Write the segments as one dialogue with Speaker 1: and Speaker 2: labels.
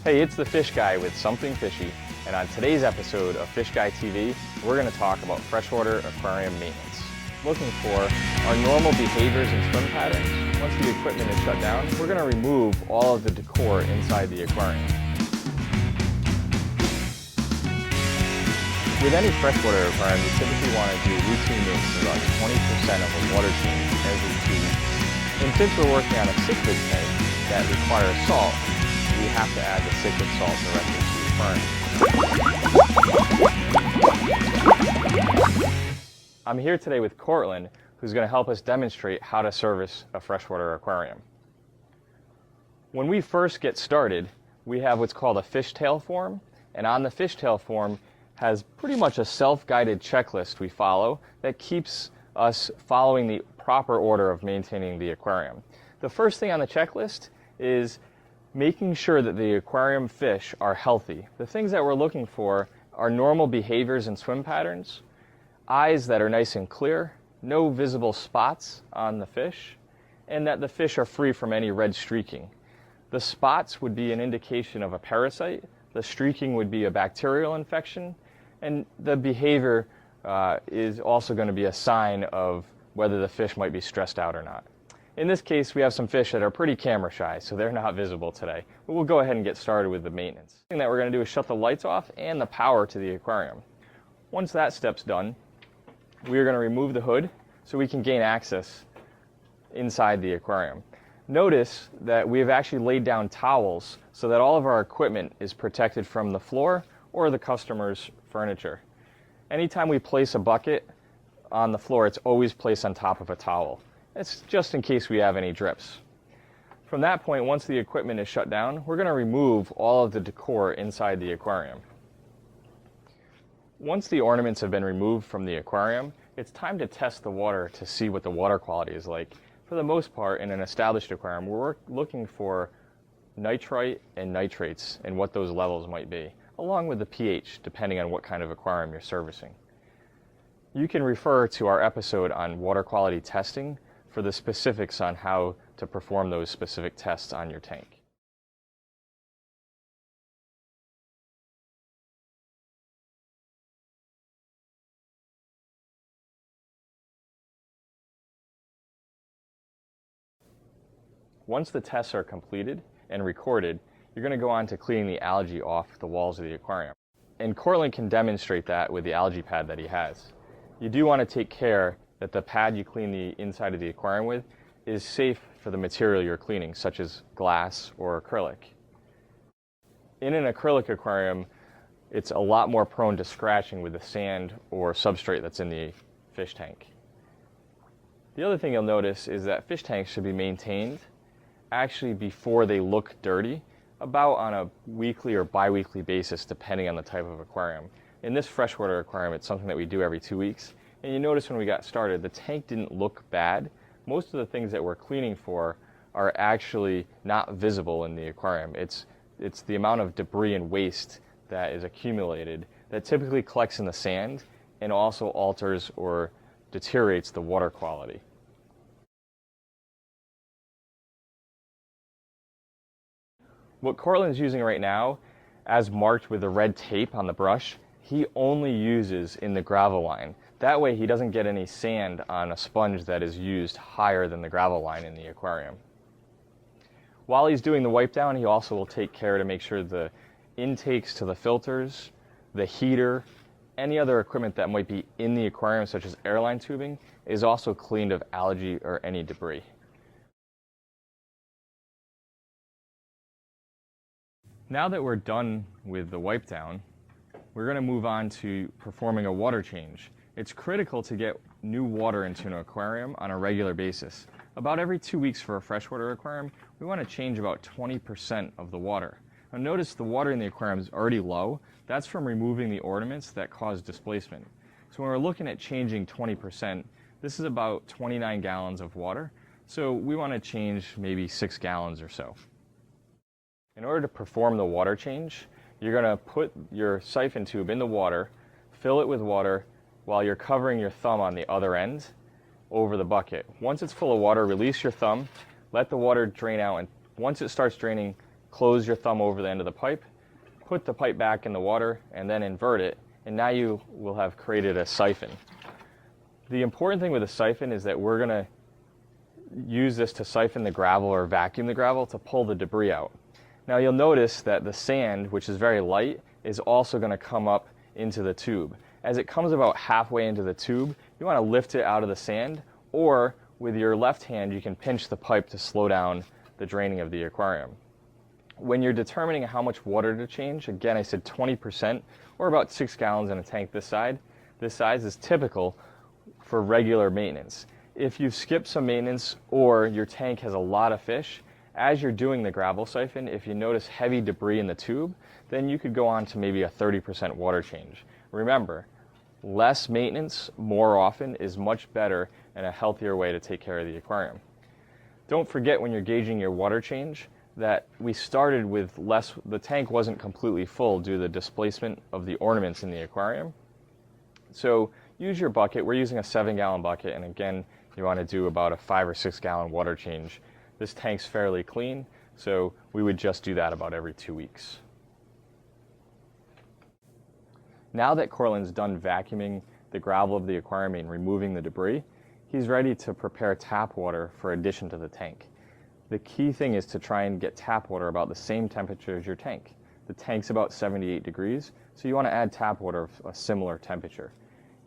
Speaker 1: Hey, it's the Fish Guy with Something Fishy, and on today's episode of Fish Guy TV, we're going to talk about freshwater aquarium maintenance. Looking for our normal behaviors and swim patterns. Once the equipment is shut down, we're going to remove all of the decor inside the aquarium. With any freshwater aquarium, you typically want to do routine maintenance of about 20% of a water change every 2 weeks. And since we're working on a cichlid tank that requires salt, we have to add the cichlid salt directly to the aquarium. I'm here today with Cortland, who's going to help us demonstrate how to service a freshwater aquarium. When we first get started, we have what's called a fishtail form, and on the fishtail form has pretty much a self-guided checklist we follow that keeps us following the proper order of maintaining the aquarium. The first thing on the checklist is making sure that the aquarium fish are healthy. The things that we're looking for are normal behaviors and swim patterns, eyes that are nice and clear, no visible spots on the fish, and that the fish are free from any red streaking. The spots would be an indication of a parasite, the streaking would be a bacterial infection, and the behavior is also going to be a sign of whether the fish might be stressed out or not. In this case, we have some fish that are pretty camera shy, so they're not visible today. But we'll go ahead and get started with the maintenance. The thing that we're going to do is shut the lights off and the power to the aquarium. Once that step's done, we're going to remove the hood so we can gain access inside the aquarium. Notice that we have actually laid down towels so that all of our equipment is protected from the floor or the customer's furniture. Anytime we place a bucket on the floor, it's always placed on top of a towel. It's just in case we have any drips. From that point, once the equipment is shut down, we're going to remove all of the decor inside the aquarium. Once the ornaments have been removed from the aquarium, it's time to test the water to see what the water quality is like. For the most part, in an established aquarium, we're looking for nitrite and nitrates and what those levels might be, along with the pH, depending on what kind of aquarium you're servicing. You can refer to our episode on water quality testing for the specifics on how to perform those specific tests on your tank. Once the tests are completed and recorded, you're going to go on to cleaning the algae off the walls of the aquarium. And Cortland can demonstrate that with the algae pad that he has. You do want to take care that the pad you clean the inside of the aquarium with is safe for the material you're cleaning, such as glass or acrylic. In an acrylic aquarium, it's a lot more prone to scratching with the sand or substrate that's in the fish tank. The other thing you'll notice is that fish tanks should be maintained actually before they look dirty, about on a weekly or bi-weekly basis, depending on the type of aquarium. In this freshwater aquarium, it's something that we do every 2 weeks. And you notice when we got started, the tank didn't look bad. Most of the things that we're cleaning for are actually not visible in the aquarium. It's the amount of debris and waste that is accumulated that typically collects in the sand and also alters or deteriorates the water quality. What Cortland's using right now, as marked with the red tape on the brush, he only uses in the gravel line. That way he doesn't get any sand on a sponge that is used higher than the gravel line in the aquarium. While he's doing the wipe down, he also will take care to make sure the intakes to the filters, the heater, any other equipment that might be in the aquarium, such as airline tubing, is also cleaned of algae or any debris. Now that we're done with the wipe down, we're going to move on to performing a water change. It's critical to get new water into an aquarium on a regular basis. About every 2 weeks for a freshwater aquarium, we want to change about 20% of the water. Now notice the water in the aquarium is already low. That's from removing the ornaments that cause displacement. So when we're looking at changing 20%, this is about 29 gallons of water. So we want to change maybe 6 gallons or so. In order to perform the water change, you're going to put your siphon tube in the water, fill it with water, while you're covering your thumb on the other end over the bucket. Once it's full of water, release your thumb, let the water drain out, and once it starts draining, close your thumb over the end of the pipe, put the pipe back in the water, and then invert it, and now you will have created a siphon. The important thing with a siphon is that we're going to use this to siphon the gravel or vacuum the gravel to pull the debris out. Now you'll notice that the sand, which is very light, is also going to come up into the tube. As it comes about halfway into the tube, you want to lift it out of the sand, or with your left hand you can pinch the pipe to slow down the draining of the aquarium. When you're determining how much water to change, again I said 20%, or about 6 gallons in a tank this size is typical for regular maintenance. If you've skipped some maintenance or your tank has a lot of fish, as you're doing the gravel siphon, if you notice heavy debris in the tube, then you could go on to maybe a 30% water change. Remember, less maintenance more often is much better and a healthier way to take care of the aquarium. Don't forget when you're gauging your water change that we started with less, the tank wasn't completely full due to the displacement of the ornaments in the aquarium. So use your bucket. We're using a 7-gallon bucket, and again, you want to do about a 5 or 6 gallon water change. This tank's fairly clean, so we would just do that about every 2 weeks. Now that Cortland's done vacuuming the gravel of the aquarium and removing the debris, he's ready to prepare tap water for addition to the tank. The key thing is to try and get tap water about the same temperature as your tank. The tank's about 78 degrees, so you want to add tap water of a similar temperature.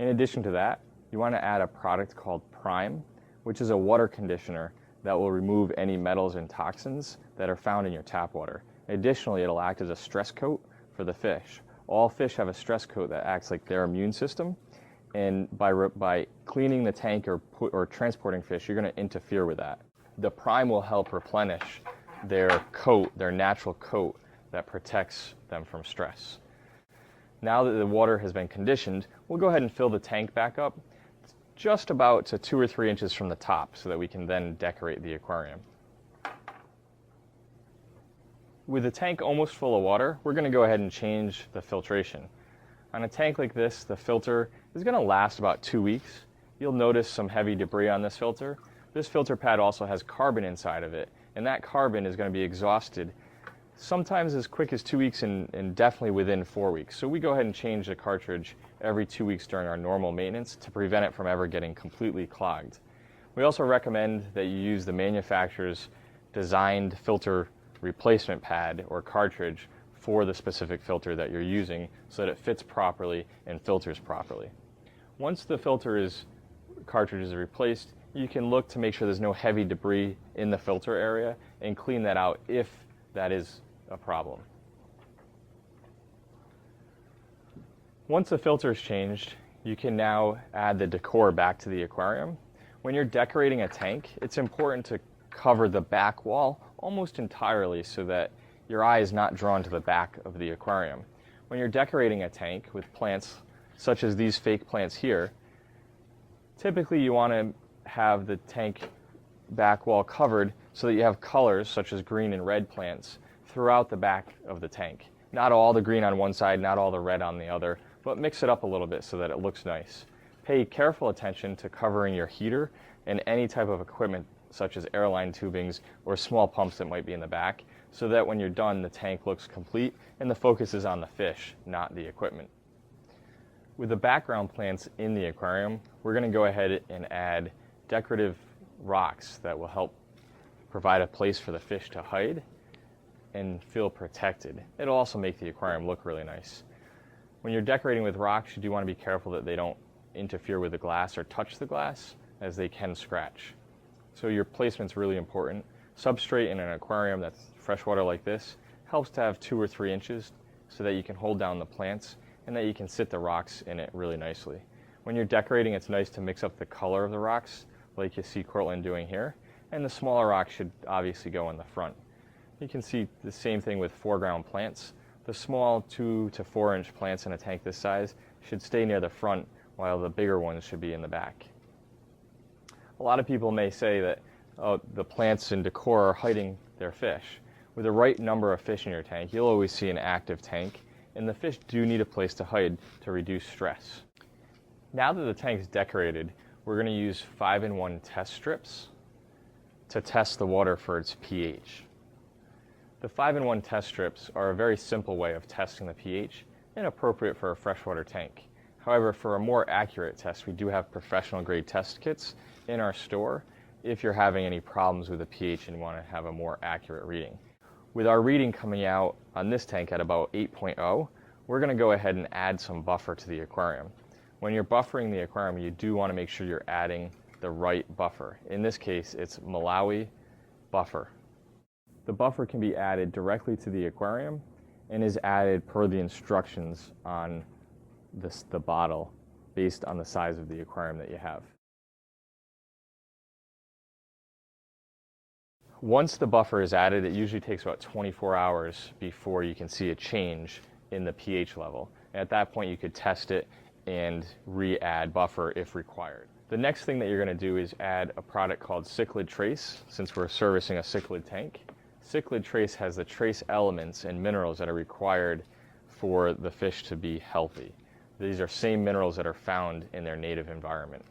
Speaker 1: In addition to that, you want to add a product called Prime, which is a water conditioner that will remove any metals and toxins that are found in your tap water. Additionally, it'll act as a stress coat for the fish. All fish have a stress coat that acts like their immune system, and by cleaning the tank or transporting fish, you're going to interfere with that. The Prime will help replenish their coat, their natural coat that protects them from stress. Now that the water has been conditioned, we'll go ahead and fill the tank back up just about to 2 or 3 inches from the top so that we can then decorate the aquarium. With the tank almost full of water, we're going to go ahead and change the filtration. On a tank like this, the filter is going to last about 2 weeks. You'll notice some heavy debris on this filter. This filter pad also has carbon inside of it, and that carbon is going to be exhausted sometimes as quick as 2 weeks and definitely within 4 weeks. So we go ahead and change the cartridge every 2 weeks during our normal maintenance to prevent it from ever getting completely clogged. We also recommend that you use the manufacturer's designed filter replacement pad or cartridge for the specific filter that you're using so that it fits properly and filters properly. Once the cartridge is replaced, you can look to make sure there's no heavy debris in the filter area and clean that out if that is a problem. Once the filter is changed, you can now add the decor back to the aquarium. When you're decorating a tank, it's important to cover the back wall almost entirely so that your eye is not drawn to the back of the aquarium. When you're decorating a tank with plants such as these fake plants here, typically you want to have the tank back wall covered so that you have colors such as green and red plants throughout the back of the tank. Not all the green on one side, not all the red on the other, but mix it up a little bit so that it looks nice. Pay careful attention to covering your heater and any type of equipment such as airline tubings or small pumps that might be in the back so that when you're done the tank looks complete and the focus is on the fish, not the equipment. With the background plants in the aquarium, we're going to go ahead and add decorative rocks that will help provide a place for the fish to hide and feel protected. It'll also make the aquarium look really nice. When you're decorating with rocks, you do want to be careful that they don't interfere with the glass or touch the glass, as they can scratch. So your placement's really important. Substrate in an aquarium that's freshwater like this helps to have 2 or 3 inches so that you can hold down the plants and that you can sit the rocks in it really nicely. When you're decorating, it's nice to mix up the color of the rocks like you see Cortland doing here, and the smaller rocks should obviously go in the front. You can see the same thing with foreground plants. The small 2 to 4 inch plants in a tank this size should stay near the front while the bigger ones should be in the back. A lot of people may say that the plants and decor are hiding their fish. With the right number of fish in your tank, you'll always see an active tank, and the fish do need a place to hide to reduce stress. Now that the tank's decorated, we're going to use 5-in-1 test strips to test the water for its pH. The 5-in-1 test strips are a very simple way of testing the pH and appropriate for a freshwater tank. However, for a more accurate test, we do have professional grade test kits in our store if you're having any problems with the pH and want to have a more accurate reading. With our reading coming out on this tank at about 8.0, we're going to go ahead and add some buffer to the aquarium. When you're buffering the aquarium, you do want to make sure you're adding the right buffer. In this case, it's Malawi buffer. The buffer can be added directly to the aquarium and is added per the instructions on the bottle based on the size of the aquarium that you have. Once the buffer is added, it usually takes about 24 hours before you can see a change in the pH level. And at that point, you could test it and re-add buffer if required. The next thing that you're going to do is add a product called Cichlid Trace, since we're servicing a cichlid tank. Cichlid Trace has the trace elements and minerals that are required for the fish to be healthy. These are same minerals that are found in their native environment.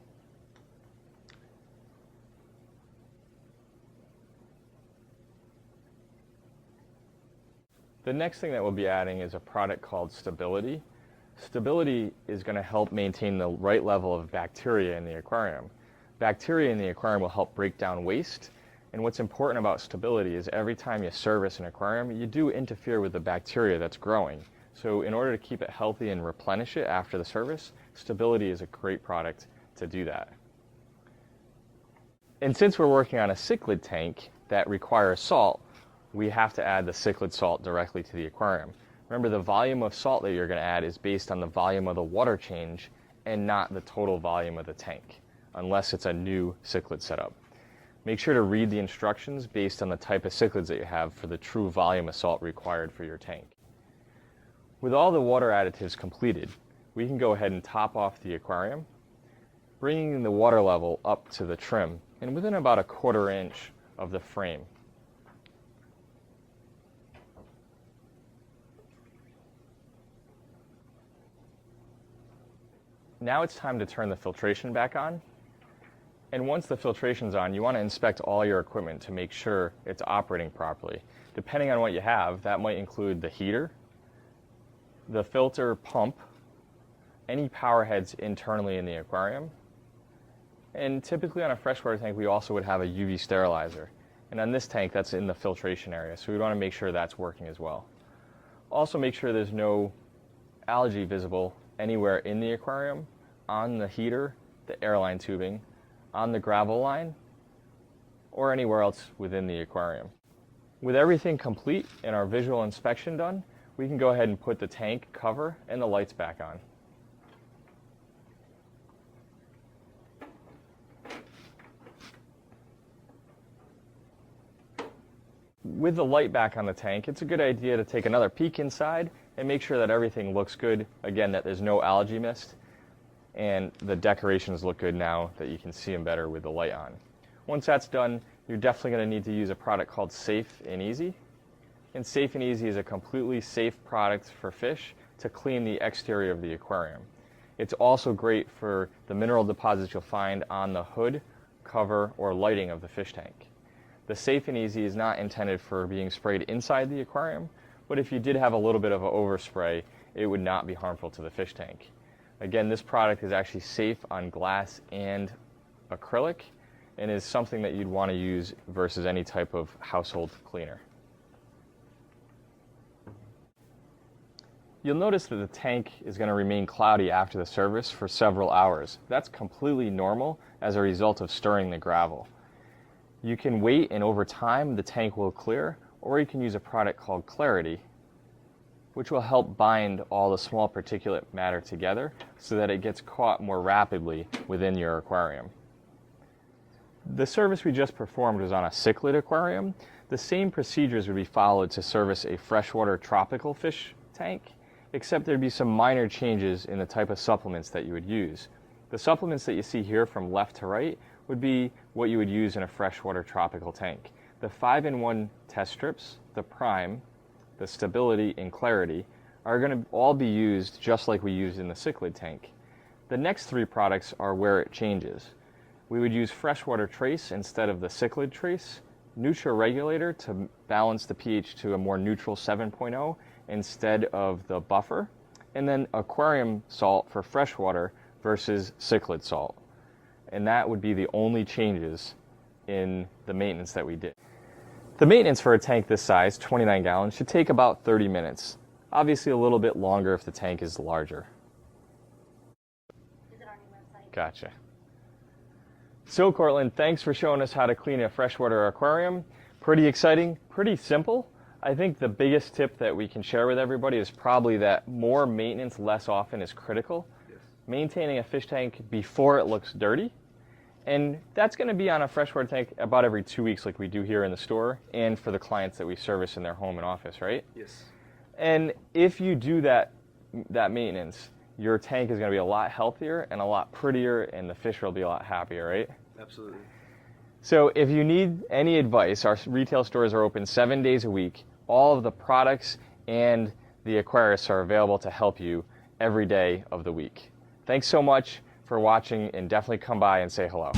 Speaker 1: The next thing that we'll be adding is a product called Stability. Stability is going to help maintain the right level of bacteria in the aquarium. Bacteria in the aquarium will help break down waste, and what's important about Stability is every time you service an aquarium, you do interfere with the bacteria that's growing. So in order to keep it healthy and replenish it after the service, Stability is a great product to do that. And since we're working on a cichlid tank that requires salt, we have to add the cichlid salt directly to the aquarium. Remember, the volume of salt that you're going to add is based on the volume of the water change and not the total volume of the tank, unless it's a new cichlid setup. Make sure to read the instructions based on the type of cichlids that you have for the true volume of salt required for your tank. With all the water additives completed, we can go ahead and top off the aquarium, bringing the water level up to the trim and within about a 1/4 inch of the frame. Now it's time to turn the filtration back on. And once the filtration's on, you want to inspect all your equipment to make sure it's operating properly. Depending on what you have, that might include the heater, the filter pump, any power heads internally in the aquarium, and typically on a freshwater tank, we also would have a UV sterilizer. And on this tank, that's in the filtration area, so we want to make sure that's working as well. Also make sure there's no algae visible anywhere in the aquarium, on the heater, the airline tubing, on the gravel line, or anywhere else within the aquarium. With everything complete and our visual inspection done, we can go ahead and put the tank cover and the lights back on. With the light back on the tank, it's a good idea to take another peek inside and make sure that everything looks good. Again, that there's no algae mist, and the decorations look good now that you can see them better with the light on. Once that's done, you're definitely going to need to use a product called Safe and Easy. And Safe and Easy is a completely safe product for fish to clean the exterior of the aquarium. It's also great for the mineral deposits you'll find on the hood, cover, or lighting of the fish tank. The Safe and Easy is not intended for being sprayed inside the aquarium, but if you did have a little bit of an overspray, it would not be harmful to the fish tank. Again, this product is actually safe on glass and acrylic and is something that you'd want to use versus any type of household cleaner. You'll notice that the tank is going to remain cloudy after the service for several hours. That's completely normal as a result of stirring the gravel. You can wait, and over time the tank will clear, or you can use a product called Clarity, which will help bind all the small particulate matter together so that it gets caught more rapidly within your aquarium. The service we just performed was on a cichlid aquarium. The same procedures would be followed to service a freshwater tropical fish tank, except there'd be some minor changes in the type of supplements that you would use. The supplements that you see here from left to right would be what you would use in a freshwater tropical tank. The 5-in-1 test strips, the Prime, the Stability, and Clarity are going to all be used just like we used in the cichlid tank. The next 3 products are where it changes. We would use Freshwater Trace instead of the Cichlid Trace, NutriRegulator to balance the pH to a more neutral 7.0 instead of the buffer, and then aquarium salt for freshwater versus cichlid salt. And that would be the only changes in the maintenance that we did. The maintenance for a tank this size, 29 gallons, should take about 30 minutes. Obviously a little bit longer if the tank is larger.
Speaker 2: Is it on your website?
Speaker 1: Gotcha. So Cortland, thanks for showing us how to clean a freshwater aquarium. Pretty exciting, pretty simple. I think the biggest tip that we can share with everybody is probably that more maintenance less often is critical.
Speaker 3: Yes.
Speaker 1: Maintaining a fish tank before it looks dirty. And that's going to be on a freshwater tank about every 2 weeks like we do here in the store and for the clients that we service in their home and office, right?
Speaker 3: Yes.
Speaker 1: And if you do that maintenance, your tank is going to be a lot healthier and a lot prettier, and the fish will be a lot happier, right?
Speaker 3: Absolutely.
Speaker 1: So if you need any advice, our retail stores are open 7 days a week. All of the products and the aquarists are available to help you every day of the week. Thanks so much for watching, and definitely come by and say hello.